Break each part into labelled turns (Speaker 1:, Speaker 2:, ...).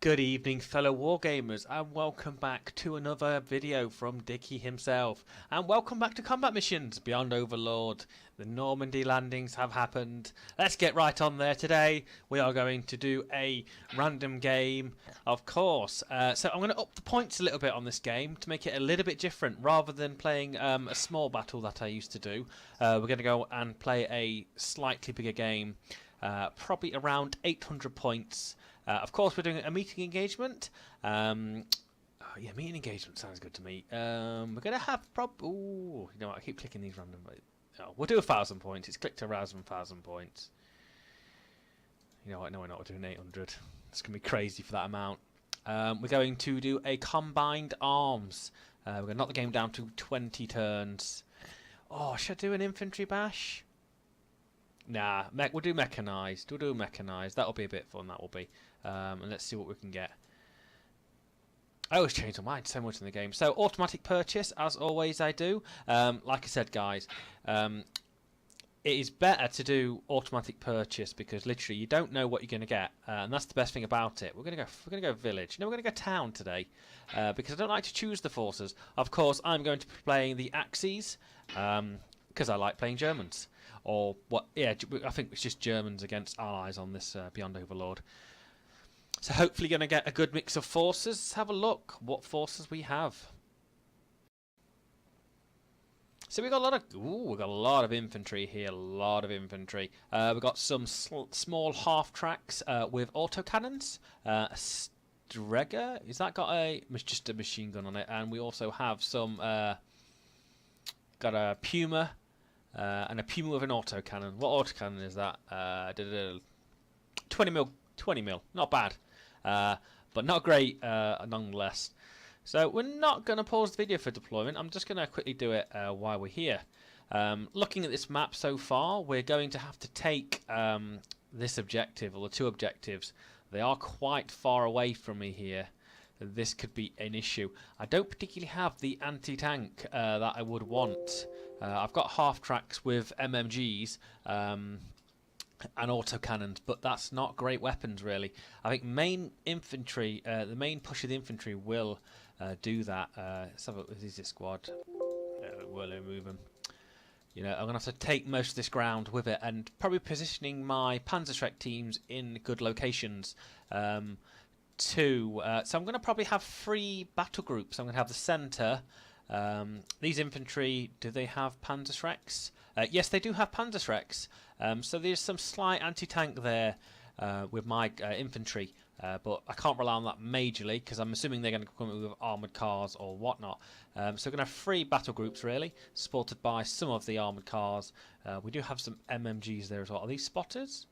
Speaker 1: Good evening, fellow wargamers, and welcome back to another video from Dickie himself. And welcome back to combat missions beyond Overlord. The Normandy landings have happened. Let's get right on there. Today we are going to do a random game, of course. So I'm going to up the points a little bit on this game to make it a little bit different. Rather than playing a small battle that I used to do, we're going to go and play a slightly bigger game. Probably around 800 points. Of course, we're doing a meeting engagement. Yeah, meeting engagement sounds good to me. We're going to have you know what, I keep clicking these random. Oh, we'll do 1,000 points. It's clicked around 1,000 points. You know what? No, we're not. We're doing 800. It's going to be crazy for that amount. We're going to do a combined arms. We're going to knock the game down to 20 turns. Oh, should I do an infantry bash? Nah, we'll do mechanised. We'll do mechanised. That'll be a bit fun, that will be. And let's see what we can get. I always change my mind so much in the game. So, automatic purchase, as always I do. Like I said, guys, it is better to do automatic purchase because literally you don't know what you're going to get. And that's the best thing about it. We're going to go village. No, we're going to go town today. Because I don't like to choose the forces. Of course, I'm going to be playing the Axes. Because I like playing Germans. Or what? Yeah, I think it's just Germans against allies on this Beyond Overlord. So hopefully going to get a good mix of forces. Let's have a look what forces we have. So we got a lot of infantry here. A lot of infantry. We've got some small half tracks with autocannons. A Streger, is that got just a machine gun on it? And we also have some got a Puma. And a Puma with an autocannon. What autocannon is that? 20 mil. Not bad. But not great nonetheless. So we're not going to pause the video for deployment. I'm just going to quickly do it while we're here. Looking at this map so far, we're going to have to take this objective, or the two objectives. They are quite far away from me here. This could be an issue. I don't particularly have the anti-tank that I would want. I've got half tracks with MMGs and autocannons, but that's not great weapons really. I think main infantry, the main push of the infantry will do that. Let's have a look. Is this squad? Will they move them? You know, I'm going to have to take most of this ground with it, and probably positioning my Panzerschreck teams in good locations. So I'm going to probably have 3 battle groups. I'm going to have the centre. These infantry, do they have Panzerschrecks? Yes, they do have Panzerschrecks. So there's some slight anti-tank there with my infantry, but I can't rely on that majorly because I'm assuming they're going to come with armoured cars or whatnot. So we're going to have 3 battle groups really, supported by some of the armoured cars. We do have some MMGs there as well. Are these spotters?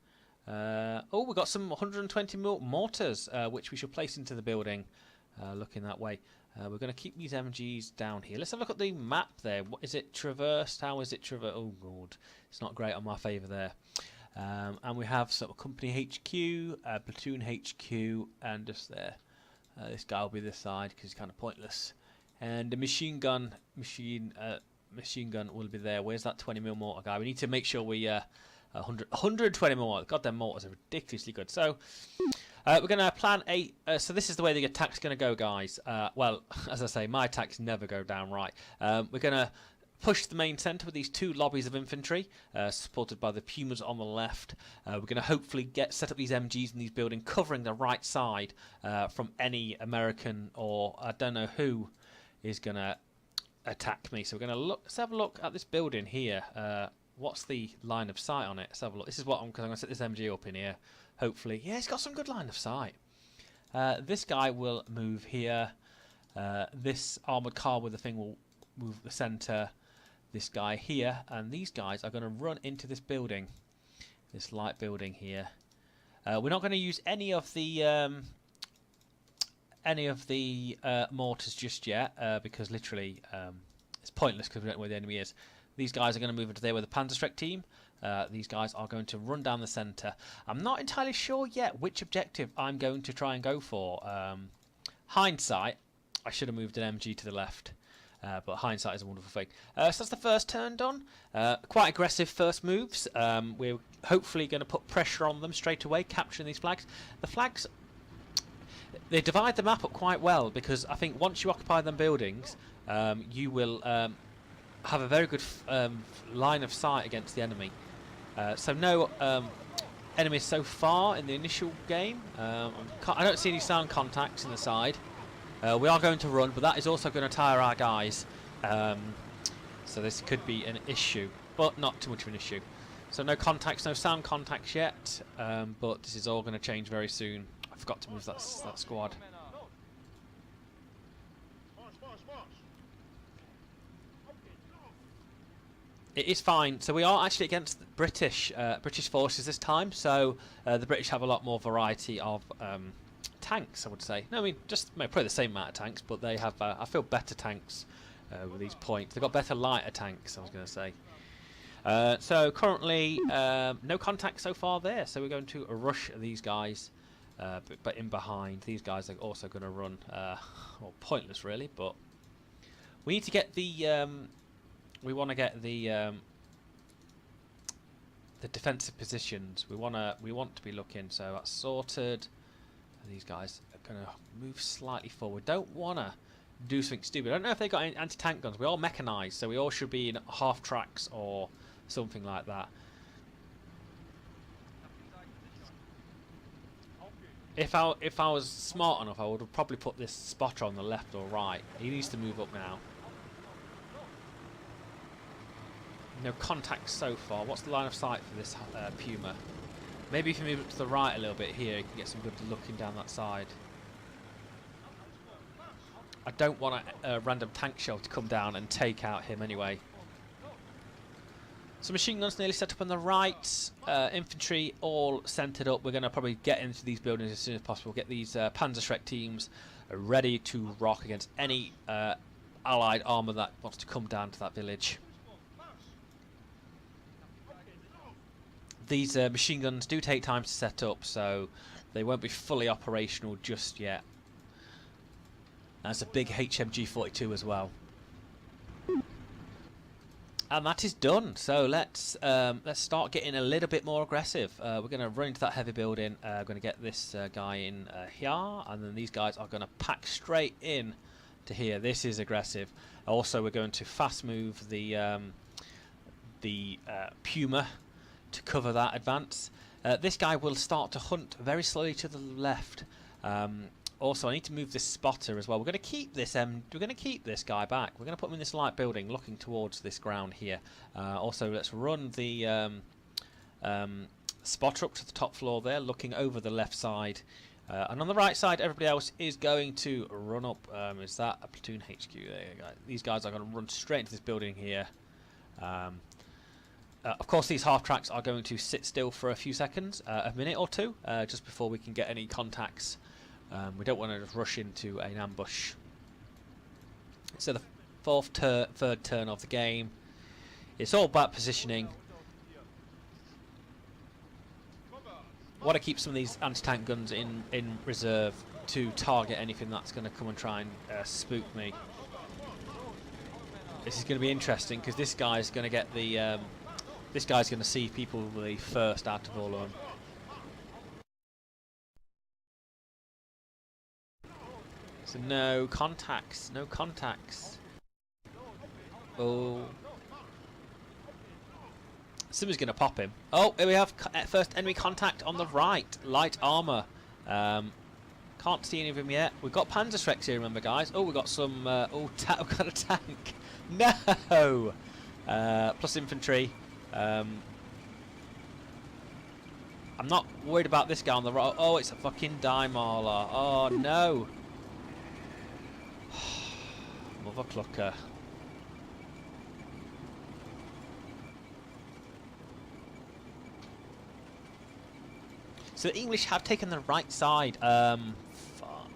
Speaker 1: Oh, we've got some 120 mortars, which we should place into the building, looking that way. We're going to keep these MGs down here. Let's have a look at the map there. What is it traversed? How is it traversed? Oh, God. It's not great on my favour there. And we have sort of company HQ, platoon HQ, and just there. This guy will be this side because he's kind of pointless. And the machine gun will be there. Where's that 20mm mortar guy? We need to make sure we... 120 more. God, them mortars are ridiculously good. So we're going to plan so this is the way the attack's going to go, guys. Well, as I say, my attacks never go down right. We're going to push the main centre with these 2 lobbies of infantry, supported by the Pumas on the left. We're going to hopefully set up these MGs in these buildings, covering the right side from any American or I don't know who is going to attack me. So we're going to let's have a look at this building here. What's the line of sight on it? Let's have a look. This is what I'm going to set this MG up in here. Hopefully, yeah, it's got some good line of sight. This guy will move here. This armoured car with the thing will move the centre. This guy here, and these guys are going to run into this building, this light building here. We're not going to use any of the mortars just yet because literally it's pointless because we don't know where the enemy is. These guys are going to move into there with the Panzerschreck team. These guys are going to run down the centre. I'm not entirely sure yet which objective I'm going to try and go for. Hindsight, I should have moved an MG to the left. But hindsight is a wonderful thing. So that's the first turn done. Quite aggressive first moves. We're hopefully going to put pressure on them straight away, capturing these flags. The flags They divide the map up quite well, because I think once you occupy them buildings, you will have a very good line of sight against the enemy. So no enemies so far in the initial game. I don't see any sound contacts in the side. We are going to run, but that is also going to tire our guys. So this could be an issue, but not too much of an issue. So no contacts, no sound contacts yet, but this is all going to change very soon. I forgot to move that squad. It is fine. So we are actually against British forces this time. So the British have a lot more variety of tanks, I would say. No, I mean probably the same amount of tanks, but they have I feel better tanks with these points. They've got better lighter tanks, I was going to say. So currently no contact so far there. So we're going to rush these guys, but in behind. These guys are also going to run. Well, pointless really, but we need to get the. We want to get the defensive positions. We want to be looking. So that's sorted. These guys are going to move slightly forward. Don't want to do something stupid. I don't know if they got any anti-tank guns. We're all mechanized, so we all should be in half tracks or something like that. If I was smart enough, I would have probably put this spotter on the left or right. He needs to move up now. No contact so far. What's the line of sight for this Puma? Maybe if you move it to the right a little bit here, you can get some good looking down that side. I don't want a random tank shell to come down and take out him anyway. So machine guns nearly set up on the right. Infantry all centred up. We're going to probably get into these buildings as soon as possible. Get these Panzerschreck teams ready to rock against any Allied armour that wants to come down to that village. These machine guns do take time to set up, so they won't be fully operational just yet. That's a big HMG-42 as well. And that is done. So let's start getting a little bit more aggressive. We're going to run into that heavy building. We're going to get this guy in here, and then these guys are going to pack straight in to here. This is aggressive. Also, we're going to fast move the Puma to cover that advance. This guy will start to hunt very slowly to the left. Also, I need to move this spotter as well. We're going to keep this. We're going to keep this guy back. We're going to put him in this light building, looking towards this ground here. Also, let's run the spotter up to the top floor there, looking over the left side. And on the right side, everybody else is going to run up. Is that a platoon HQ? There you go. These guys are going to run straight into this building here. Of course, these half tracks are going to sit still for a few seconds, a minute or two, just before we can get any contacts. We don't want to just rush into an ambush. So the third turn of the game. It's all about positioning. Want to keep some of these anti-tank guns in reserve to target anything that's going to come and try and spook me. This is going to be interesting because this guy's going to get the. This guy's going to see people the first out of all of them. So no contacts, no contacts. Oh. Somebody's going to pop him. Oh, here we have first enemy contact on the right. Light armour. Can't see any of them yet. We've got Panzerschrecks here, remember, guys. Oh, we've got some... we've got a tank. No! Plus infantry. I'm not worried about this guy on the right. Oh, it's a fucking die mauler. Oh, no. Mother clucker. So the English have taken the right side. Fuck.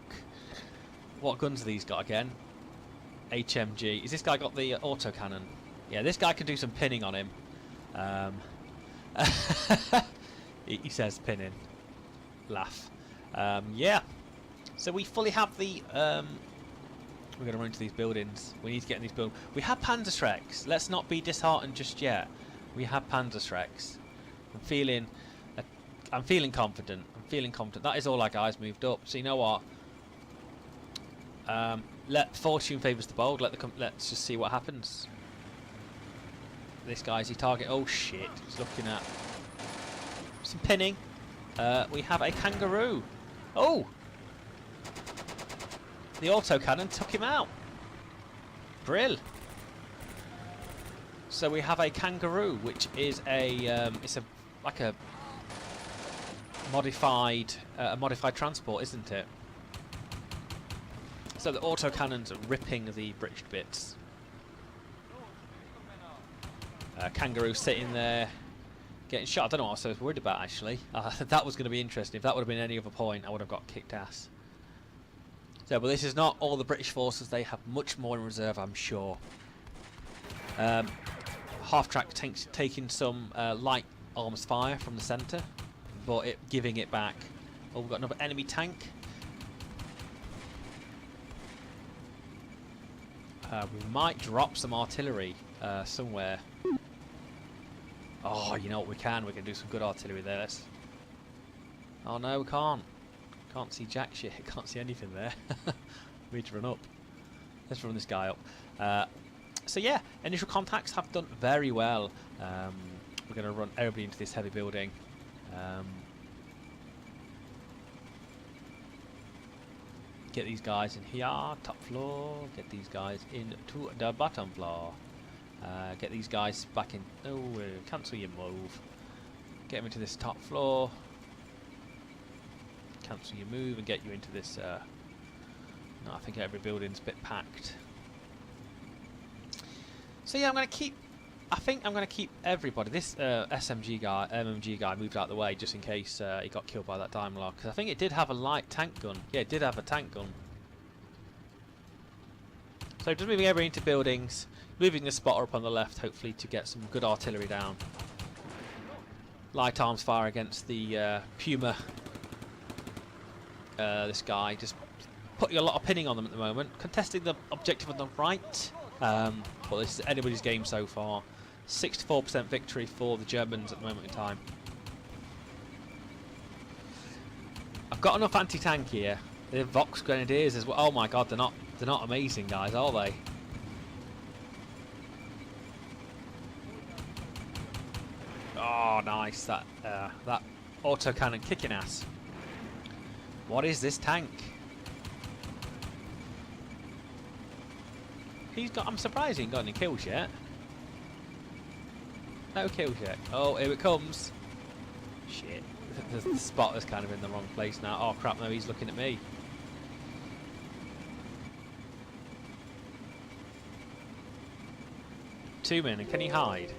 Speaker 1: What guns have these got again? HMG. Is this guy got the autocannon? Yeah, this guy can do some pinning on him. He says pinning. Laugh. Yeah. So we fully have the... we're going to run into these buildings. We need to get in these buildings. We have Panzerschrecks. Let's not be disheartened just yet. We have Panzerschrecks. I'm feeling confident. I'm feeling confident. That is all our guys moved up. So you know what? Let fortune favours the bold. Let's just see what happens. This guy's your target. Oh shit! He's looking at some pinning. We have a kangaroo. Oh! The autocannon took him out. Brill. So we have a kangaroo, which is like a modified transport, isn't it? So the autocannons are ripping the British bits. Kangaroo sitting there, getting shot. I don't know what I was worried about actually. That was going to be interesting. If that would have been any other point, I would have got kicked ass. So, but this is not all the British forces. They have much more in reserve, I'm sure. Half-track tanks taking some light arms fire from the centre, but giving it back. Oh, we've got another enemy tank. We might drop some artillery somewhere. Oh, you know what we can? We can do some good artillery there. Oh no, we can't. Can't see jack shit. Can't see anything there. We need to run up. Let's run this guy up. So yeah, initial contacts have done very well. We're going to run everybody into this heavy building. Get these guys in here, top floor. Get these guys into the bottom floor. Get these guys back in. Oh, cancel your move. Get them into this top floor. Cancel your move and get you into this. No, I think every building's a bit packed. So yeah, I think I'm going to keep everybody. This MMG guy moved out of the way just in case he got killed by that Daimler, because I think it did have a light tank gun. Yeah, it did have a tank gun. So just moving everybody into buildings, moving the spotter up on the left, hopefully to get some good artillery down. Light arms fire against the Puma. This guy just putting a lot of pinning on them at the moment, contesting the objective on the right. But this is anybody's game so far. 64% victory for the Germans at the moment in time. I've got enough anti-tank here. The Vox Grenadiers as well. Oh my god, they're not amazing guys, are they? Oh nice, that autocannon kicking ass. What is this tank? I'm surprised he ain't got any kills yet. No kills yet. Oh, here it comes. Shit. The spotter's kind of in the wrong place now. Oh crap, no, he's looking at me. Two men, and can he hide?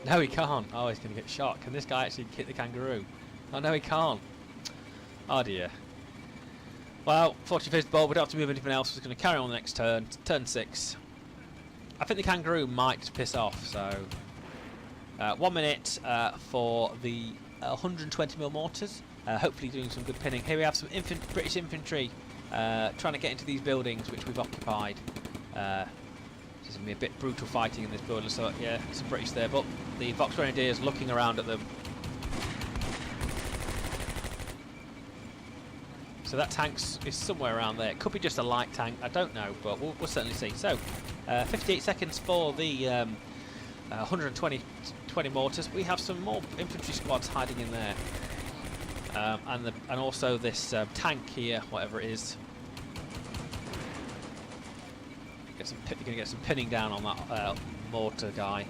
Speaker 1: No, he can't. Oh, he's going to get shot. Can this guy actually kick the kangaroo? Oh, no, he can't. Oh, dear. Well, 45th ball, we don't have to move anything else. We're going to carry on the next turn. Turn 6. I think the kangaroo might piss off, so... 1 minute for the 120mm mortars. Hopefully doing some good pinning. Here we have some British infantry trying to get into these buildings which we've occupied. This is going to be a bit brutal fighting in this building, so yeah, some British there. But the Vox Grenadiers looking around at them. So that tank is somewhere around there. It could be just a light tank, I don't know, but we'll certainly see. So, 58 seconds for the 120 mortars. We have some more infantry squads hiding in there, and also this tank here, whatever it is. You're going to get some pinning down on that mortar guy.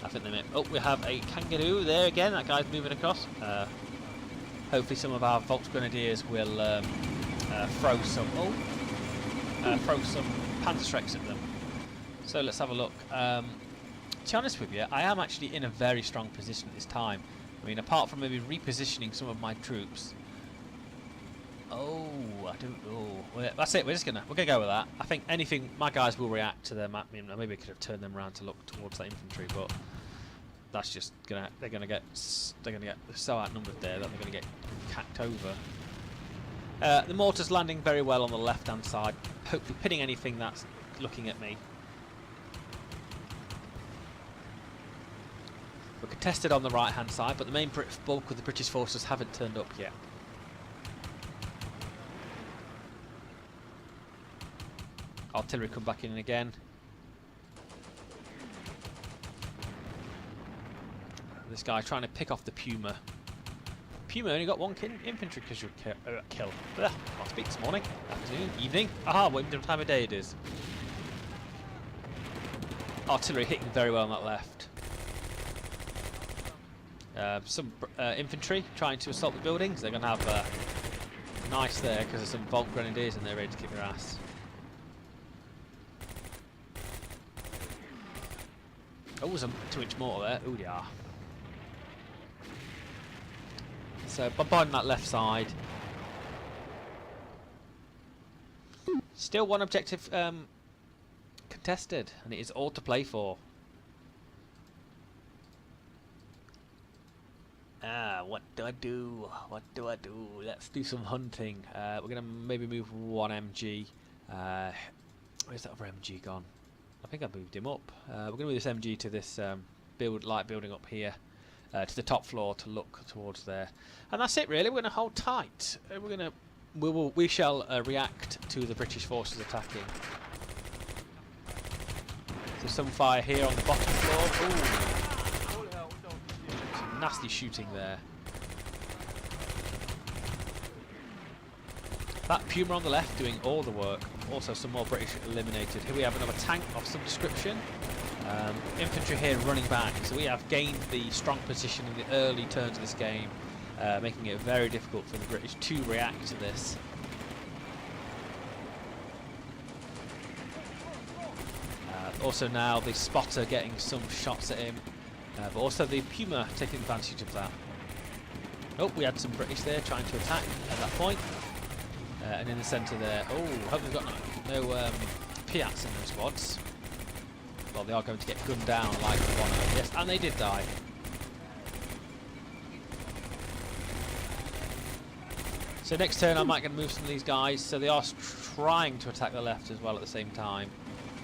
Speaker 1: I think they may. Oh, we have a kangaroo there again. That guy's moving across. Hopefully, some of our Vox Grenadiers will throw some Panzerschrecks at them. So let's have a look. To be honest with you, I am actually in a very strong position at this time. I mean, apart from maybe repositioning some of my troops. Oh, I don't know. Well, that's it. We're gonna go with that. I think anything, my guys will react to them. I mean, maybe I could have turned them around to look towards that infantry, but that's just they're gonna get so outnumbered there that they're gonna get cacked over. The mortar's landing very well on the left-hand side, hopefully pinning anything that's looking at me. We're contested on the right-hand side, but the main bulk of the British forces haven't turned up yet. Artillery come back in again. This guy trying to pick off the Puma. Puma only got one infantry kill. Ugh, can't speak this morning, afternoon, evening. Aha, what time of day it is. Artillery hitting very well on that left. Some infantry trying to assault the buildings. They're going to have nice there because there's some Volt Grenadiers and they're ready to kick their ass. Oh, there's a 2-inch mortar there. Oh, yeah. So bombarding that left side. Still one objective contested, and it is all to play for. What do I do? What do I do? Let's do some hunting. We're going to maybe move one MG. Where's that other MG gone? I think I moved him up. We're going to move this MG to this light building up here, to the top floor to look towards there. And that's it really. We're going to hold tight. We shall react to the British forces attacking. So some fire here on the bottom floor. Ooh. Some nasty shooting there. That Puma on the left doing all the work. Also some more British eliminated. Here we have another tank of some description. Infantry here running back. So we have gained the strong position in the early turns of this game, making it very difficult for the British to react to this. Also now the spotter getting some shots at him, but also the Puma taking advantage of that. Oh, we had some British there trying to attack at that point. And in the centre there, oh, hope we've got no Piats in those squads. Well, they are going to get gunned down like one of them. Yes, and they did die. So next turn I might get to move some of these guys. So they are trying to attack the left as well at the same time.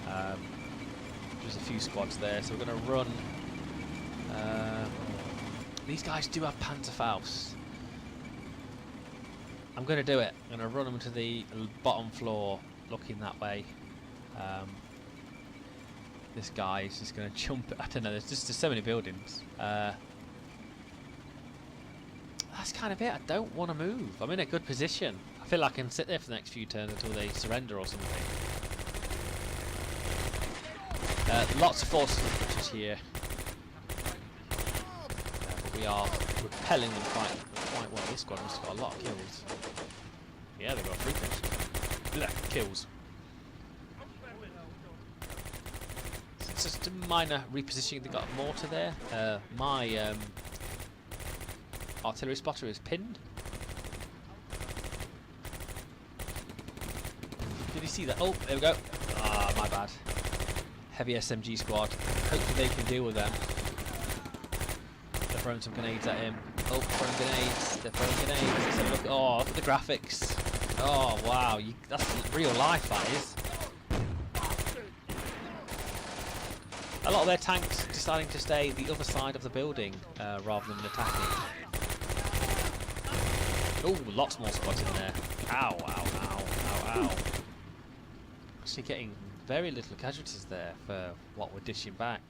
Speaker 1: There's a few squads there, so we're going to run. These guys do have Panzerfaust. I'm going to do it. I'm going to run them to the bottom floor, looking that way. This guy is just going to jump. I don't know. There's so many buildings. That's kind of it. I don't want to move. I'm in a good position. I feel like I can sit there for the next few turns until they surrender or something. Lots of forces of the British here. But we are repelling them quite well. This squad must have got a lot of kills. Yeah, they've got 3 kills. It's just a minor repositioning. They've got a mortar there. My artillery spotter is pinned. Did you see that? Oh, there we go. Ah, my bad. Heavy SMG squad. Hopefully they can deal with them. They're throwing some grenades at him. Oh, throwing grenades. They're throwing grenades. So look at the graphics. Oh, wow. That's real life, that is. A lot of their tanks deciding to stay the other side of the building rather than attacking. Oh, lots more squads in there. Ow, ow, ow, ow, ow. Actually getting very little casualties there for what we're dishing back.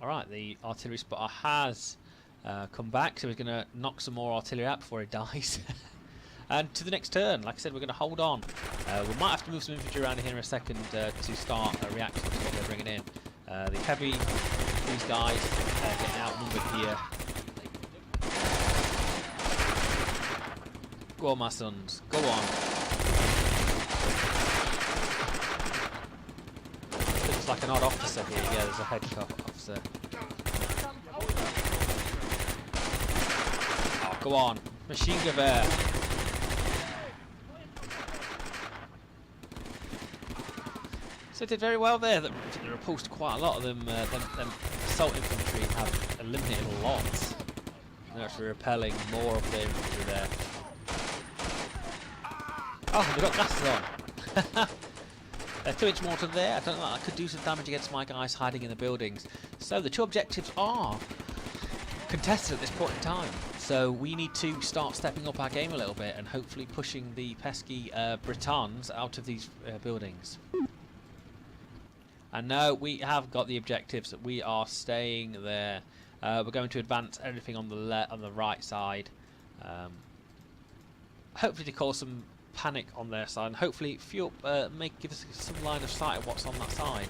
Speaker 1: Alright, the artillery spotter has come back, so we're going to knock some more artillery out before he dies. And to the next turn, like I said, we're going to hold on. We might have to move some infantry around here in a second to start a reaction to what they're bringing in. The heavy, these guys getting outnumbered here. Go on, my sons, go on. Looks like an odd officer here. Yeah, there's a head officer. Oh, go on. Machine gun there. So they did very well there. They repulsed quite a lot of them. Them assault infantry have eliminated a lot. They're actually repelling more of their infantry there. Oh, they've got glasses on. A 2-inch mortar there. I don't know. I could do some damage against my guys hiding in the buildings. So the two objectives are contested at this point in time. So we need to start stepping up our game a little bit and hopefully pushing the pesky Britons out of these buildings. And no, we have got the objectives that we are staying there. We're going to advance everything on the right side. Hopefully to cause some panic on their side, and hopefully give us some line of sight of what's on that side.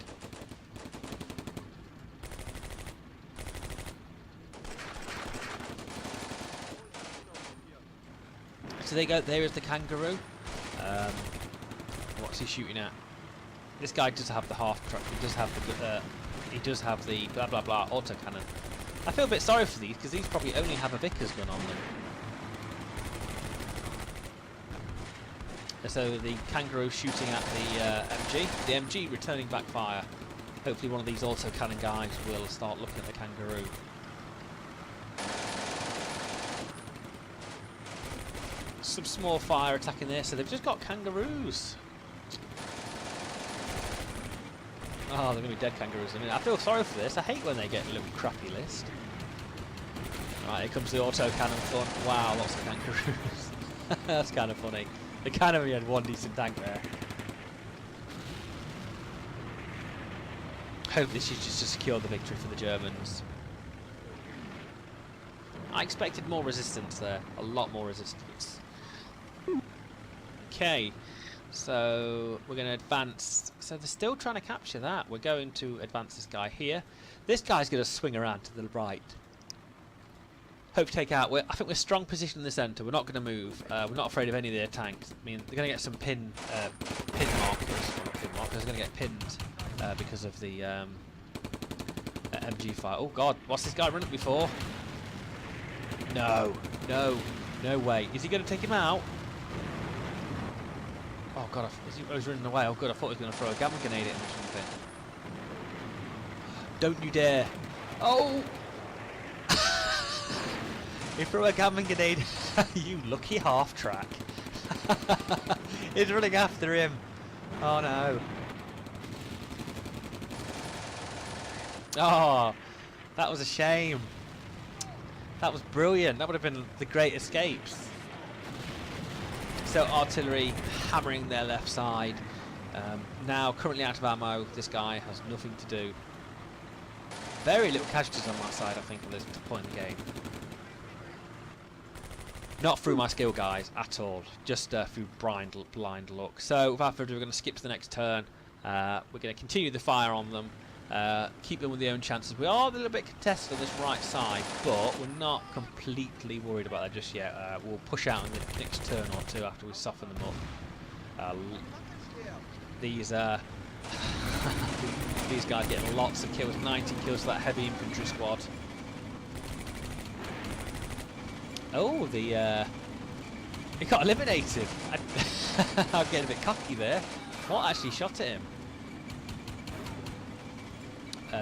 Speaker 1: So there you go. There is the kangaroo. What's he shooting at? This guy does have the half truck. He does have the blah blah blah autocannon. I feel a bit sorry for these because these probably only have a Vickers gun on them. So the kangaroo shooting at the MG. The MG returning back fire. Hopefully one of these autocannon guys will start looking at the kangaroo. Some small fire attacking there, so they've just got kangaroos. Oh, they're going to be dead kangaroos in a minute. I feel sorry for this. I hate when they get a little crappy list. Right, here comes the autocannon fun. Wow, lots of kangaroos. That's kind of funny. They kind of only had one decent tank there. Hope this is just to secure the victory for the Germans. I expected more resistance there. A lot more resistance. Okay, so we're going to advance. So they're still trying to capture that. We're going to advance this guy here. This guy's going to swing around to the right. Hope to take out. I think we're strong position in the centre. We're not going to move. We're not afraid of any of their tanks. I mean, they're going to get some pin markers. Well, not pin markers. They're going to get pinned because of the MG fire. Oh God, what's this guy running before? No, no, no way. Is he going to take him out? Oh God, I was running away. Oh God, I thought he was going to throw a gamma grenade at him or something. Don't you dare! Oh! He threw a gamma grenade. You lucky half track. He's running after him. Oh no. Oh, that was a shame. That was brilliant. That would have been the great escapes. So artillery hammering their left side. Now currently out of ammo. This guy has nothing to do. Very little casualties on my side, I think, at this point in the game. Not through my skill, guys, at all. Just through blind luck. So without further ado, we're going to skip to the next turn. We're going to continue the fire on them. Keep them with their own chances. We are a little bit contested on this right side, but we're not completely worried about that just yet. We'll push out in the next turn or two after we soften them up. These these guys getting lots of kills, 90 kills for that heavy infantry squad. Oh, he got eliminated. I'm getting a bit cocky there. What actually shot at him?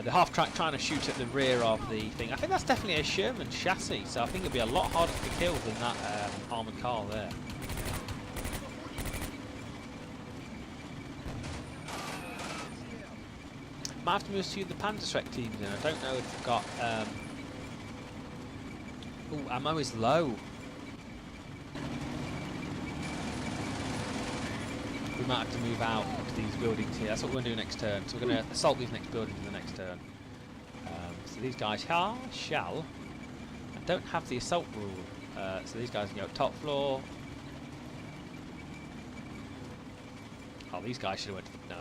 Speaker 1: The half-track trying to shoot at the rear of the thing. I think that's definitely a Sherman chassis, so I think it'll be a lot harder to kill than that armoured car there. Might have to move to the Panzerschreck teams in. I don't know if they've got... Ooh, ammo is low. We might have to move out to these buildings here. That's what we're going to do next turn. So we're going to assault these next buildings in the next turn. So these guys shall. I don't have the assault rule. So these guys can go top floor. Oh, these guys should have went. No.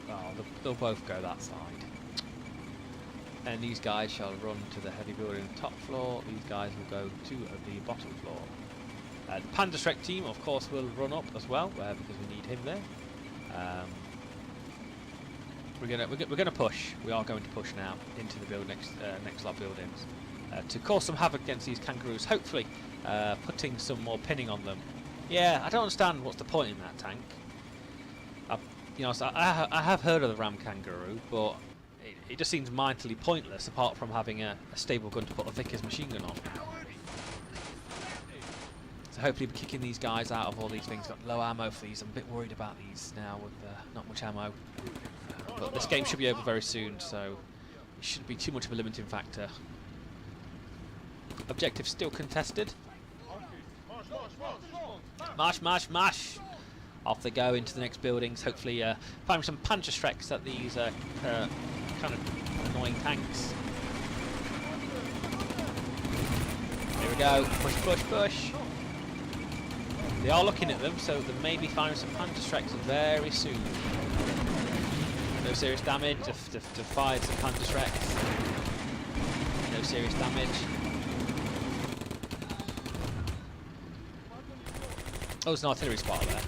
Speaker 1: Oh, they'll both go that side. And these guys shall run to the heavy building top floor. These guys will go to the bottom floor. The Panzerschreck team, of course, will run up as well because we need him there. We're gonna push. We are going to push now into the next lot of buildings to cause some havoc against these kangaroos. Hopefully, putting some more pinning on them. Yeah, I don't understand what's the point in that tank. So I have heard of the Ram Kangaroo, but it just seems mightily pointless apart from having a stable gun to put a Vickers machine gun on. So hopefully we're kicking these guys out of all these things. Got low ammo for these. I'm a bit worried about these now with not much ammo. But this game should be over very soon, so it shouldn't be too much of a limiting factor. Objective still contested. Marsh, marsh, marsh! Off they go into the next buildings. Hopefully find some Panzerschrecks at these kind of annoying tanks. Here we go. Push, push, push. They are looking at them, so they may be finding some Panzerschrecks very soon. No serious damage. They've fired some Panzerschrecks. No serious damage. Oh, there's an artillery spotter there.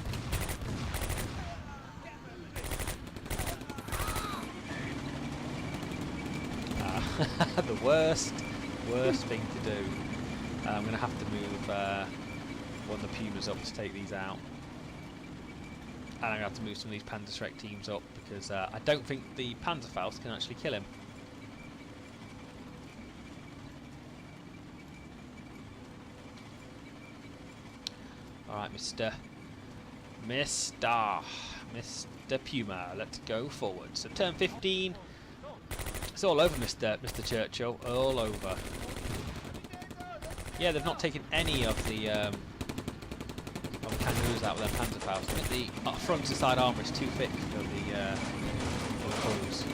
Speaker 1: The worst thing to do. I'm going to have to move one of the Pumas up to take these out. And I'm going to have to move some of these Panzerschreck teams up because I don't think the Panzerfaust can actually kill him. Alright, Mr. Puma, let's go forward. So turn 15. It's all over, Mr. Churchill. All over. Yeah, they've not taken any of the kangaroos out with their Panzerfaust. I think the front and side armour is too thick for the hulls.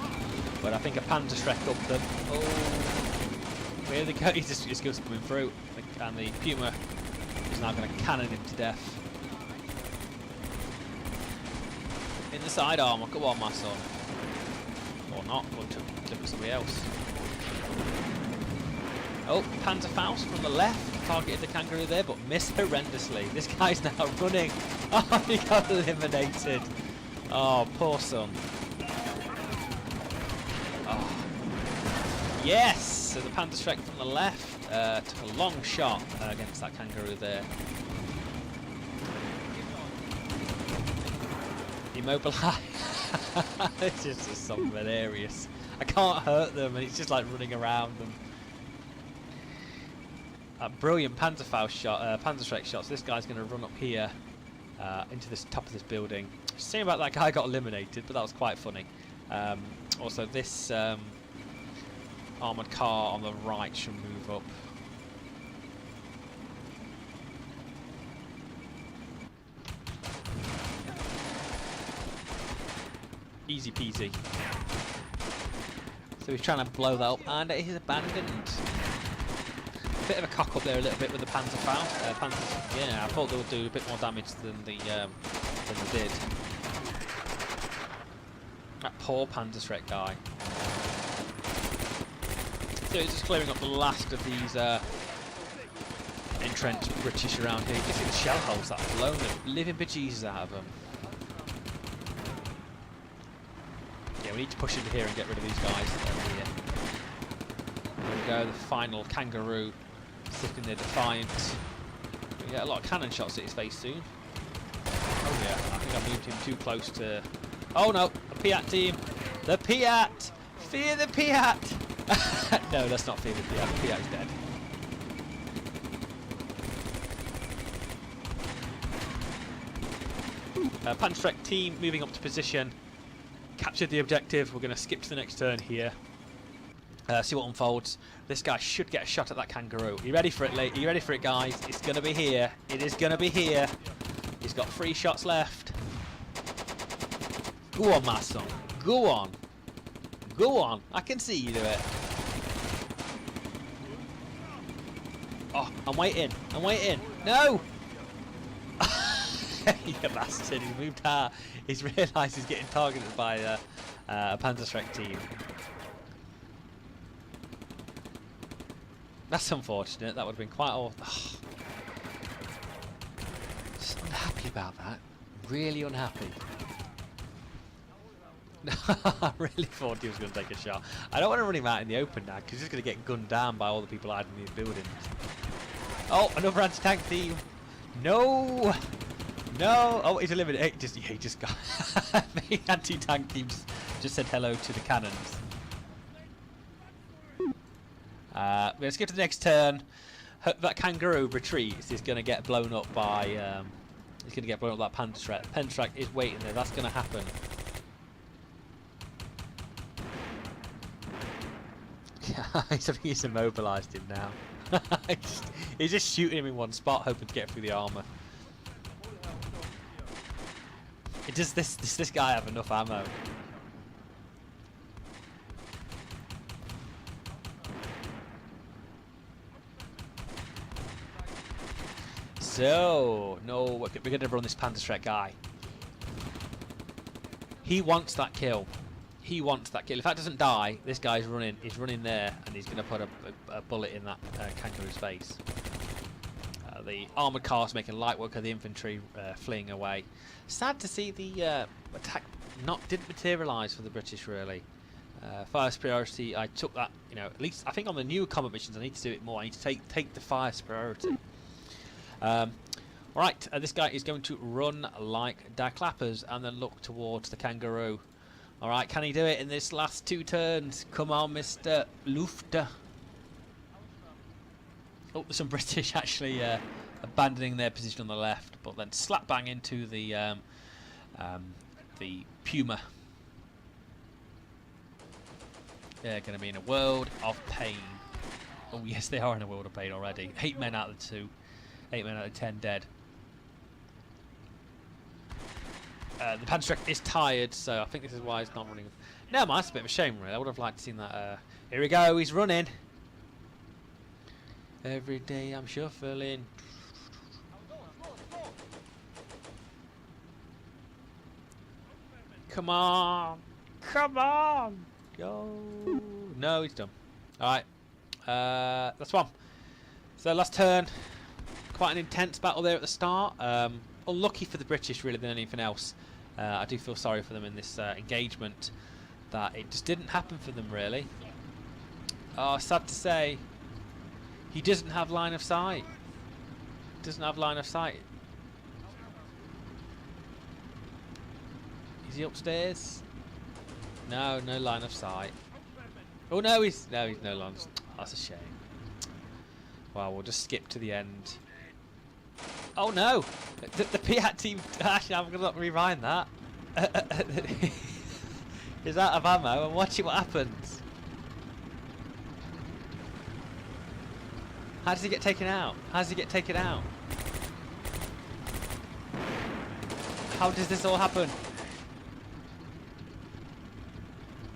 Speaker 1: But I think a Panzerschreck up them. Oh, here they go. He's just coming through, and the Puma is now going to cannon him to death. In the side armour. Go on, my son. Or not. Or to look at somebody else. Oh, Panzerfaust from the left targeted the kangaroo there, but missed horrendously. This guy's now running. Oh, he got eliminated. Oh, poor son. Oh. Yes! So the Panzerschreck from the left took a long shot against that kangaroo there. Immobilise. It's just something hilarious. I can't hurt them, and it's just like running around them. Brilliant Panzerfaust shot, Panzerschreck shots. This guy's going to run up here into the top of this building. Shame about that guy got eliminated, but that was quite funny. Also, this armoured car on the right should move up. Easy peasy. So he's trying to blow that up, and it is abandoned. Bit of a cock up there a little bit with the Panzerfaust. Yeah, I thought they would do a bit more damage than they did. That poor Panzerschreck guy. So he's just clearing up the last of these entrenched British around here. You can see the shell holes that have blown the living bejesus out of them. Yeah, we need to push into here and get rid of these guys. Here we go, the final kangaroo sitting there defiant. We get a lot of cannon shots at his face soon. Oh yeah, I think I moved him too close to... Oh no, the Piat team! The Piat! Fear the Piat! No, let's not fear the Piat. The Piat is dead. Panzerschreck team moving up to position. Captured the objective. We're going to skip to the next turn here. See what unfolds. This guy should get a shot at that kangaroo. Are you ready for it, Are you ready for it, guys? It's going to be here. It is going to be here. He's got 3 shots left. Go on, my son. Go on. Go on. I can see you do it. Oh, I'm waiting. I'm waiting. No! You bastard. He's moved out. He's realised he's getting targeted by a Panzerschreck team. That's unfortunate. That would have been quite awful. Oh. Just unhappy about that. Really unhappy. I really thought he was going to take a shot. I don't want to run him out in the open now because he's just going to get gunned down by all the people hiding in these buildings. Oh, another anti-tank team. No! No! Oh, he's eliminated. He just got... The anti-tank team just said hello to the cannons. We're going to skip to the next turn. that kangaroo retreats is going to get blown up by he's going to get blown up by that Panzerschreck. Panzerschreck is waiting there. That's going to happen. I think he's immobilised him now. He's just shooting him in one spot, hoping to get through the armour. Does this guy have enough ammo? So, no, we're going to run this Panzerschreck guy. He wants that kill. He wants that kill. If that doesn't die, this guy's running. He's running there, and he's going to put a bullet in that kangaroo's face. The armoured cars making light work of the infantry fleeing away. Sad to see the attack didn't materialise for the British really. Fire superiority, I took that. You know, at least I think on the new combat missions I need to do it more. I need to take the fire superiority. Right, this guy is going to run like da clappers and then look towards the kangaroo. Alright, can he do it in this last 2 turns? Come on, Mr. Lufter. Oh, there's some British actually abandoning their position on the left, but then slap bang into the Puma. They're going to be in a world of pain. Oh yes, they are in a world of pain already. 8 men out of the 2. 8 men out of 10 dead. The Panzerschreck is tired, so I think this is why he's not running. Never mind, it's a bit of a shame really. I would have liked to see that. Here we go, he's running. Every day I'm shuffling. Come on! Come on! Go! No, he's done. Alright. That's one. So last turn. Quite an intense battle there at the start. Unlucky for the British really than anything else. I do feel sorry for them in this engagement, that it just didn't happen for them really. Oh, sad to say, he doesn't have line of sight. Doesn't have line of sight. Is he upstairs? No, no line of sight. Oh no, he's no line. That's a shame. Well, we'll just skip to the end. Oh no! The Piat team. Actually, I'm gonna rewind that. Is out of ammo, and watch it what happens. How does he get taken out? How does he get taken out? How does this all happen?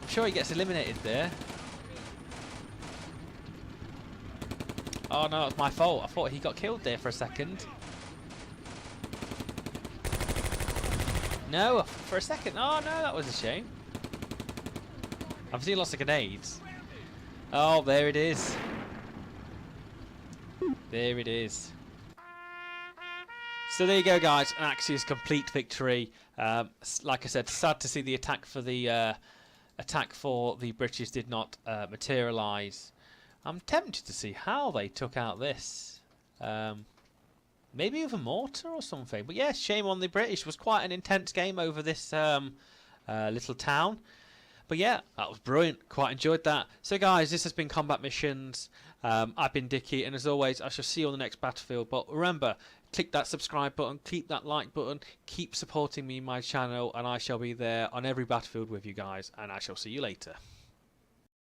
Speaker 1: I'm sure he gets eliminated there. Oh no, it's my fault. I thought he got killed there for a second. No, for a second. Oh no, that was a shame. I've seen lots of grenades. Oh, there it is. There it is. So there you go, guys. An Axis complete victory. Like I said, sad to see the attack for the British did not materialise. I'm tempted to see how they took out this. Maybe with a mortar or something. But yeah, shame on the British. It was quite an intense game over this little town. But yeah, that was brilliant. Quite enjoyed that. So guys, this has been Combat Missions. I've been Dickie, and as always, I shall see you on the next battlefield. But remember, click that subscribe button, keep that like button, keep supporting me in my channel, and I shall be there on every battlefield with you guys, and I shall see you later.